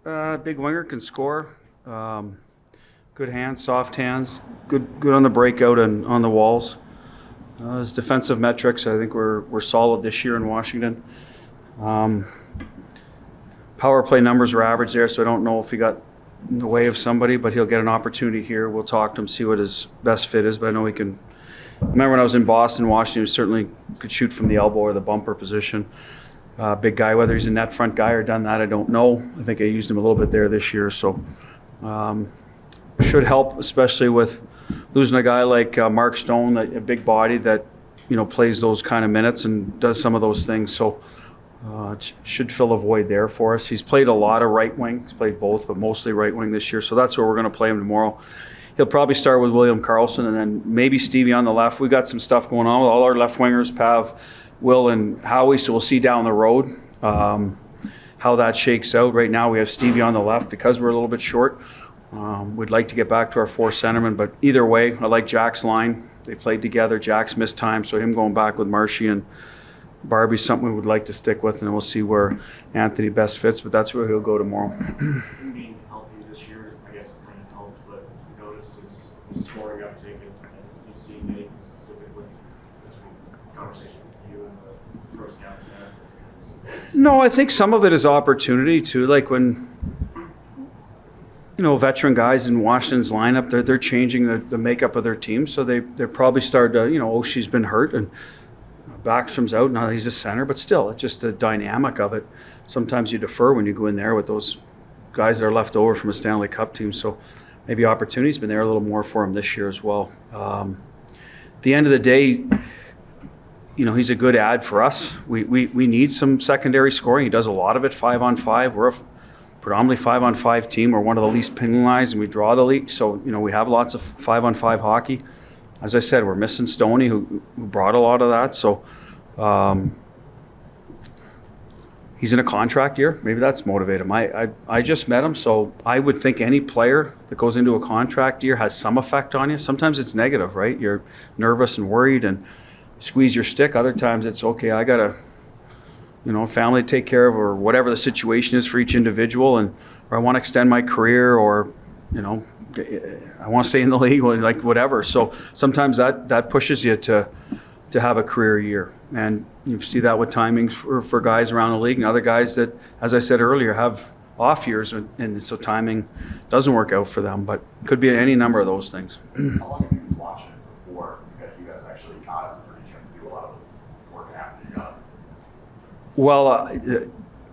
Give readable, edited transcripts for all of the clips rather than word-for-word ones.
Big winger, can score. Good hands, soft hands, good on the breakout and on the walls. His defensive metrics, I think we're solid this year in Washington. Power play numbers were average there, so I don't know if he got in the way of somebody, but he'll get an opportunity here. We'll talk to him, see what his best fit is, but I know he can. I remember when I was in Boston, Washington, he certainly could shoot from the elbow or the bumper position. Big guy, whether he's a net front guy or done that, I don't know. I think I used him a little bit there this year, so should help, especially with losing a guy like Mark Stone, a big body that plays those kind of minutes and does some of those things. So should fill a void there for us. He's played a lot of right wing. He's played both, but mostly right wing this year. So that's where we're going to play him tomorrow. He'll probably start with William Karlsson and then maybe Stevie on the left. We got some stuff going on with all our left wingers, Pav, Will, and Howie. So we'll see down the road how that shakes out. Right now we have Stevie on the left because we're a little bit short. We'd like to get back to our four centermen, but either way, I like Jack's line. They played together. Jack's missed time, so him going back with Marshy and Barbie's something we would like to stick with, and we'll see where Anthony best fits, but that's where he'll go tomorrow. Being healthy this year, I guess, has kind of helped, but you notice his scoring uptake, and you've seen anything specific with this conversation with you and the pro scout staff? No, I think some of it is opportunity too. Like when veteran guys in Washington's lineup, they're changing the makeup of their team, so they probably started to she's been hurt and Backstrom's out now. He's a center, but still, it's just the dynamic of it. Sometimes you defer when you go in there with those guys that are left over from a Stanley Cup team. So maybe opportunity's been there a little more for him this year as well. At the end of the day, he's a good ad for us. We need some secondary scoring. He does a lot of it 5-on-5. We're a predominantly 5-on-5 team. We're one of the least penalized, and we draw the league. So we have lots of 5-on-5 hockey. As I said, we're missing Stoney, who brought a lot of that. So he's in a contract year. Maybe that's motivated him. I just met him, so I would think any player that goes into a contract year has some effect on you. Sometimes it's negative, right? You're nervous and worried and squeeze your stick. Other times it's, okay, I got a family to take care of, or whatever the situation is for each individual, or I want to extend my career, or I want to stay in the league, or like whatever. So sometimes that pushes you to have a career year, and you see that with timings for guys around the league and other guys that, as I said earlier, have off years, and so timing doesn't work out for them. But it could be any number of those things. How long have you been watching it before you guys actually got it, or did you have to do a lot of work after you got it? Well,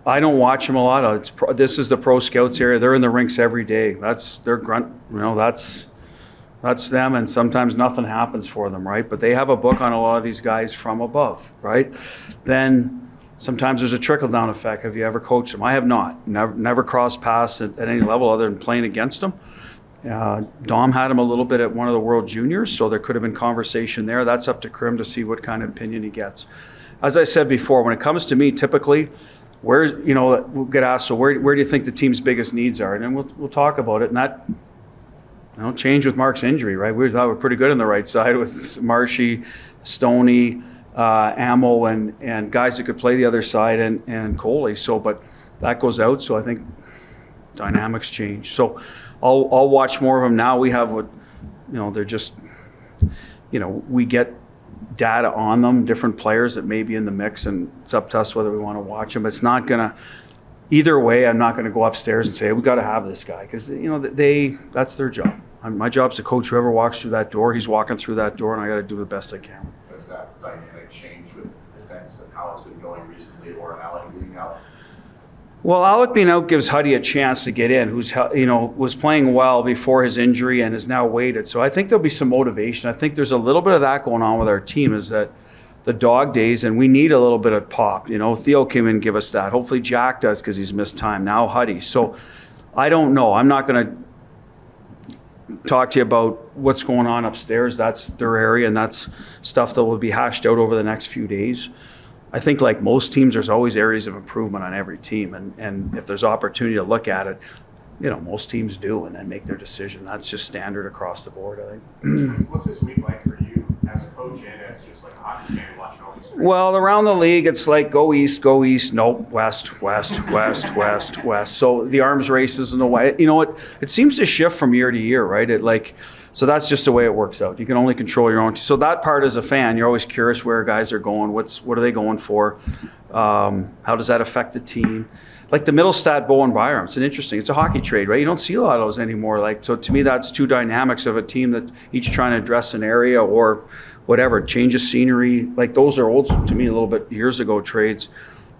I don't watch them a lot. This is the pro scouts area. They're in the rinks every day. That's their grunt. That's them. And sometimes nothing happens for them, right? But they have a book on a lot of these guys from above, right? Then sometimes there's a trickle down effect. Have you ever coached them? I have not. Never crossed paths at any level other than playing against them. Dom had him a little bit at one of the World Juniors, so there could have been conversation there. That's up to Krim to see what kind of opinion he gets. As I said before, when it comes to me, typically, we'll get asked, so where do you think the team's biggest needs are? And then we'll talk about it. And that changed with Mark's injury, right? We thought we were pretty good on the right side with Marshy, Stoney, Amo, and guys that could play the other side, and Coley. So, but that goes out, so I think dynamics change. So I'll watch more of them now. We have they're just, we get data on them, different players that may be in the mix, and it's up to us whether we want to watch them. It's not gonna, either way, I'm not gonna go upstairs and say, hey, we got to have this guy, because that's their job. My job's to coach whoever walks through that door. He's walking through that door, and I got to do the best I can. Has that dynamic changed with defense and how it's been going recently, or Alec being out? Well, Alec being out gives Huddy a chance to get in, who's was playing well before his injury and is now waited. So I think there'll be some motivation. I think there's a little bit of that going on with our team, is that the dog days, and we need a little bit of pop. Theo came in and give us that. Hopefully Jack does, because he's missed time. Now Huddy. So I don't know. I'm not going to talk to you about what's going on upstairs. That's their area, and that's stuff that will be hashed out over the next few days. I think, like most teams, there's always areas of improvement on every team, and if there's opportunity to look at it, most teams do, and then make their decision. That's just standard across the board, I think. What's this week like for you as a coach and as just like a hockey fan watching all these sports? Well, around the league, it's like go east, nope, west, west, west, west, west. So the arms races in the way, it seems to shift from year to year, right? So that's just the way it works out. You can only control your own. So that part as a fan, you're always curious where guys are going. What are they going for? How does that affect the team? Like the Middlestat Bow and Byram, it's a hockey trade, right? You don't see a lot of those anymore. So to me, that's two dynamics of a team that each trying to address an area or whatever, change of scenery. Like those are old to me a little bit years ago trades.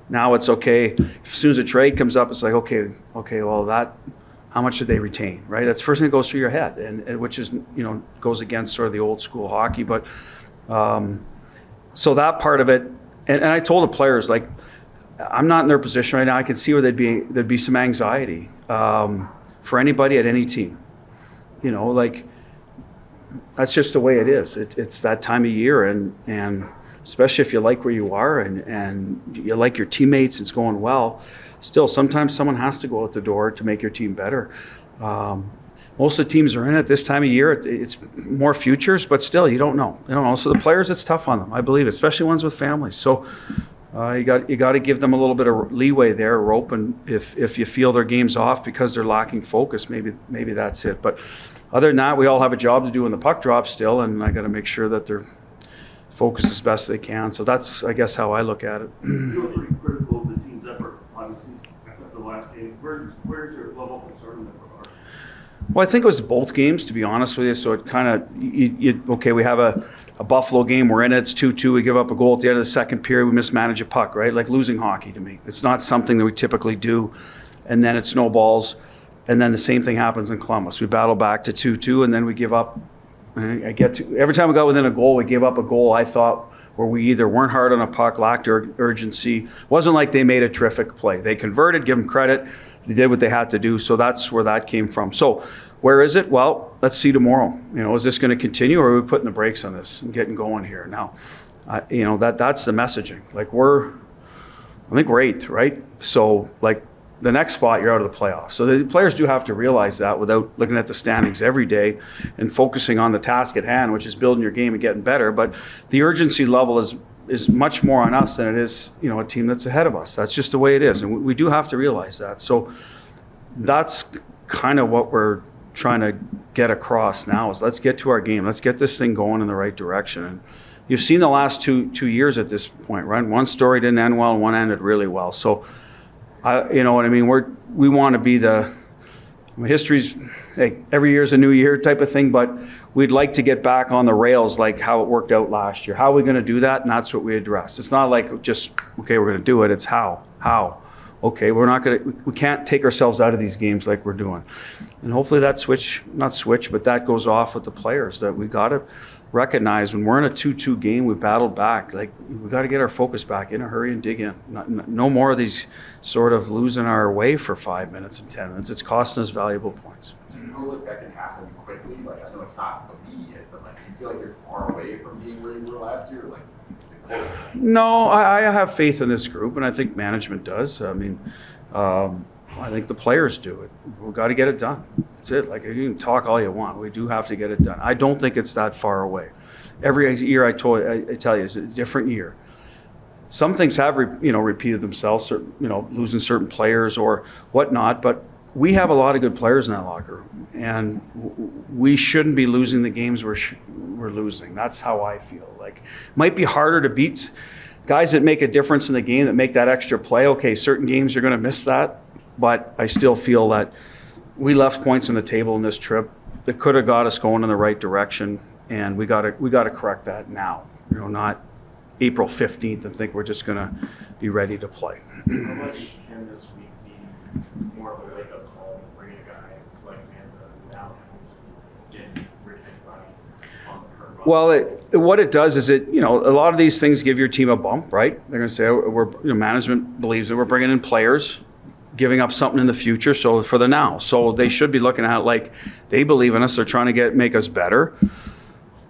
Now it's okay. As soon as a trade comes up, it's like, okay, well how much did they retain, right? That's the first thing that goes through your head, and which is, goes against sort of the old school hockey. But so that part of it, and I told the players, like, I'm not in their position right now. I can see where there'd be some anxiety for anybody at any team. That's just the way it is. It's that time of year, and especially if you like where you are and you like your teammates, it's going well. Still, sometimes someone has to go out the door to make your team better. Most of the teams are in it this time of year. It's more futures, but still, you don't know. So the players, it's tough on them, I believe, especially ones with families. So you got to give them a little bit of leeway there, rope, and if you feel their game's off because they're lacking focus, maybe that's it. But other than that, we all have a job to do when the puck drops still, and I got to make sure that they're focused as best they can. So that's, I guess, how I look at it. You were pretty critical of the team's effort, obviously, after the last game. Where's your level of concern in that regard? Well, I think it was both games, to be honest with you. So it kind of, we have a Buffalo game, we're in it, it's 2-2, we give up a goal at the end of the second period, we mismanage a puck, right? Like losing hockey to me. It's not something that we typically do, and then it snowballs, and then the same thing happens in Columbus. We battle back to 2-2, and then we give up. Every time we got within a goal, we gave up a goal, I thought, where we either weren't hard on a puck, lacked urgency. Wasn't like they made a terrific play. They converted, give them credit, they did what they had to do, so that's where that came from. So where is it? Well, let's see tomorrow. Is this going to continue, or are we putting the brakes on this and getting going here now? That's the messaging. Like I think we're 8th, right? So like the next spot, you're out of the playoffs. So the players do have to realize that without looking at the standings every day and focusing on the task at hand, which is building your game and getting better. But the urgency level is much more on us than it is, a team that's ahead of us. That's just the way it is, and we do have to realize that. So that's kind of what we're trying to get across now is let's get to our game. Let's get this thing going in the right direction. And you've seen the last two years at this point, right? One story didn't end well, and one ended really well. So, you know what I mean? We want to be history's, hey, every year's a new year type of thing, but we'd like to get back on the rails like how it worked out last year. How are we going to do that? And that's what we address. It's not like just, okay, we're going to do it. It's how. Okay, we can't take ourselves out of these games like we're doing. And hopefully that but that goes off with the players, that we got to recognize when we're in a 2-2 game, we battled back. Like, we got to get our focus back in a hurry and dig in. No more of these sort of losing our way for 5 minutes and 10 minutes. It's costing us valuable points. Do you feel like that can happen quickly? Like, I know it's not immediate, but like, do you feel like you're far away from being where you were last year? Like, no, I have faith in this group, and I think management does. I mean, I think the players do it. We've got to get it done. That's it. Like, you can talk all you want. We do have to get it done. I don't think it's that far away. Every year I tell you, it's a different year. Some things have repeated themselves, losing certain players or whatnot, but we have a lot of good players in that locker room, and we shouldn't be losing the games we're losing. That's how I feel. Like, it might be harder to beat guys that make a difference in the game, that make that extra play. Okay, certain games you're going to miss that, but I still feel that we left points on the table in this trip that could have got us going in the right direction, and we got to correct that now. Not April 15th and think we're just going to be ready to play. How much can this week be more of a wake-up call, bringing a guy like Mantha without having to get rid of anybody on the curve? Well, what it does is a lot of these things give your team a bump, right? They're going to say, management believes that we're bringing in players, giving up something in the future, so for the now. So they should be looking at it like they believe in us. They're trying to make us better.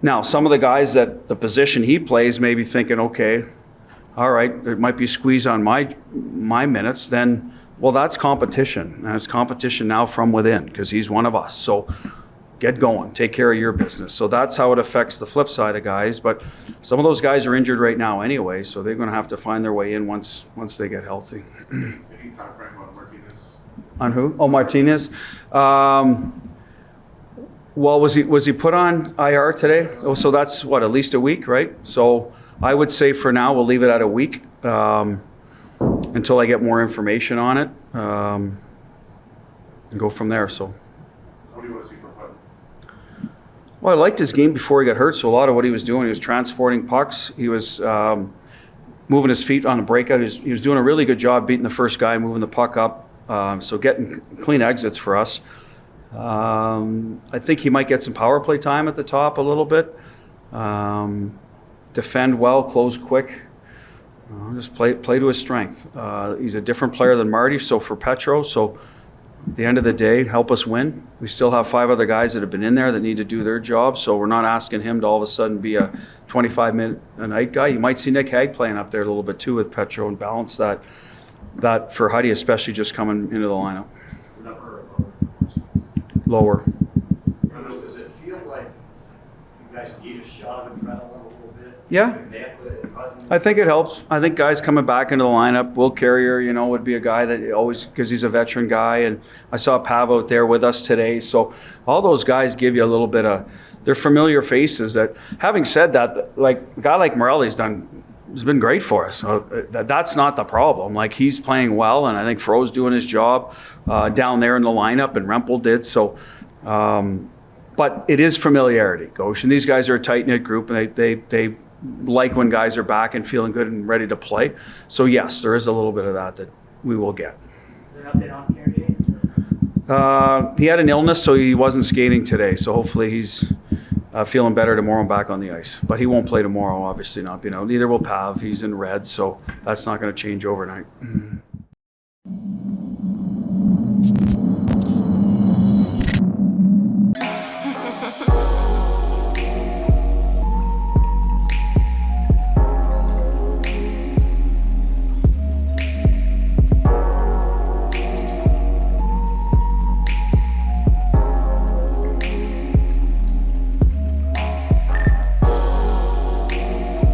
Now, some of the guys that the position he plays may be thinking, okay, all right, there might be a squeeze on my minutes. Then, well, that's competition. And it's competition now from within because he's one of us. So get going, take care of your business. So that's how it affects the flip side of guys. But some of those guys are injured right now anyway, so they're going to have to find their way in once they get healthy. Any time frame on Martinez? On who? Oh, Martinez. Well, was he put on IR today? Oh, so that's what, at least a week, right? So I would say for now we'll leave it at a week until I get more information on it and go from there. So. What do you want to see from Putnam? Well, I liked his game before he got hurt. So a lot of what he was doing, he was transporting pucks. He was moving his feet on a breakout. He was doing a really good job beating the first guy, moving the puck up. So getting clean exits for us. I think he might get some power play time at the top a little bit. Defend well, close quick. Just play to his strength. He's a different player than Marty, so for Petro. So at the end of the day, help us win. We still have 5 other guys that have been in there that need to do their job, so we're not asking him to all of a sudden be a 25-minute-a-night guy. You might see Nick Hague playing up there a little bit too with Petro and balance that for Huddy, especially just coming into the lineup. Is it upper or Lower. lower? Does it feel like you guys need a shot of adrenaline a little bit? Yeah. I think it helps. I think guys coming back into the lineup, Will Carrier, would be a guy that always, because he's a veteran guy, and I saw Pav out there with us today. So all those guys give you a little bit of, they're familiar faces. That, having said that, like a guy like Morelli's has been great for us. So that's not the problem. Like, he's playing well, and I think Fro's doing his job down there in the lineup, and Rempel did. So, but it is familiarity, Goshen. These guys are a tight-knit group, and they like when guys are back and feeling good and ready to play. So yes, there is a little bit of that we will get. Is there an update on Carrier? He had an illness, so he wasn't skating today. So hopefully he's feeling better tomorrow and back on the ice. But he won't play tomorrow, obviously not. Neither will Pav. He's in red, so that's not going to change overnight.